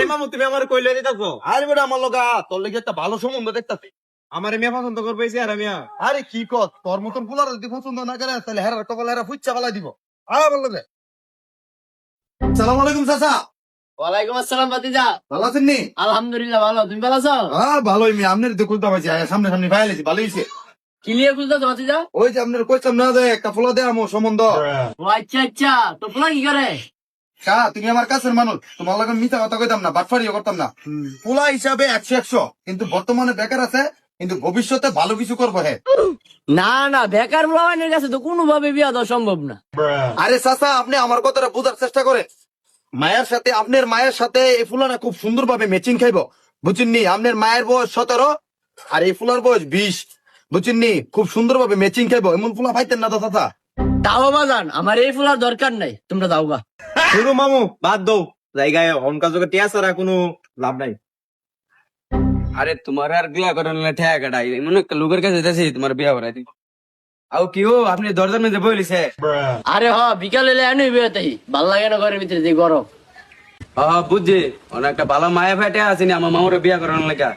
আরে মামু তুমি আমার কইলে দিতাছো আরে বেটা আমার লগা তোর লেগে একটা ভালো সম্বন্ধ দেখতাছি। আমার মেয়ে পছন্দ করবে আর মিয়া আরে কি কর তোর মতন ফুলার যদি পছন্দ না করে তাহলে হেরার কপাল হেরা ফুচ্চা পালাই দিব। আয় বললো যে সালাম আলাইকুম চাচা। ওয়ালাইকুম আসসালাম ভাতিজা। ভালো আছেন নি? আলহামদুলিল্লাহ ভালো, তুমি ভালো আছো? ভালোই মি আপনার তো খুলতে পারছি সামনে সামনে পাইলেছি ভালোই হয়েছে। কি নিয়ে খুঁজতেছো ভাতিজা? ওই যে আপনার কইতাম না যে একটা ফুলা দে আমার সম্বন্ধ। ও আচ্ছা আচ্ছা, তো পোলা কি করে? তুমি আমার কাছের মানুষ, তোমার লাগে মিথ্যা কথা কইতাম না, বাটফারিও করতাম না। ফুলা হিসাবে 100 কিন্তু বর্তমানে বেকার আছে, কিন্তু ভবিষ্যতে ভালো কিছু করবো। হ্যাঁ না না, বেকার পোলাবানের কাছে তো কোনোভাবে বিয়া দেওয়া সম্ভব না। আরে চাচা আপনি আমার কথাটা বোঝার চেষ্টা করেন। মায়ের সাথে আপনার মায়ের সাথে এই ফুলাটা খুব সুন্দর ভাবে ম্যাচিং খাইবো, বুঝছেননি? আপনার মায়ের বয়স 17 আর এই ফুলার বয়স 20, বুঝছেননি? খুব সুন্দর ভাবে ম্যাচিং খাইবো, এমন ফুলা পাইতেন না তো চাচা। তাও বাজান, আমার এই ফুলার দরকার নাই, তোমরা দাও গা। শুনো মামু বাদ দাও, জায়গায় হনকা জোকে টিয়া ছাড়া কোনো লাভ নাই। আরে তোমার আর বিয়া করার ঠেয়া কাটাই এমন একটা লোকের কাছে যাচ্ছি তোমার বিয়া করাই দিব। আও কি ও আপনি দরজার মধ্যে বলিছে? আরে হ, বিকাল এলে এনে বিয়েতেই ভাল লাগে না ঘরের ভিতরে যে গরম। বুঝছি, অনেক একটা ভালো মায়া ফেটে আসেনি আমার মামুরে বিয়া করানোর লেখা।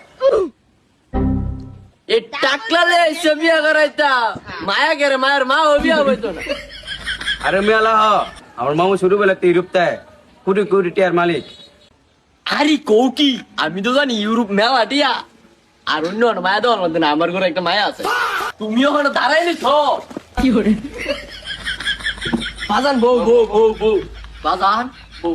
এই টাকলালে এসে বিয়া করাইতা মায়া করে, মায়ের মা ও বিয়া হইতো না। আরে মেলা আমার মামু শুরু বেলা ইউরোপটায় কোটি কোটি টিয়ার মালিক। আরে কৌকি, আমি তো জানি ইউরোপ মেলা টিয়া, আর অন্য মায়া দেওয়ার মধ্যে না, আমার ঘরে একটা মায়া আছে। তুমিও ওখানে দাঁড়াই নিছ কি করে? বাজান বউ বউ বউ বউ, বাজান বউ।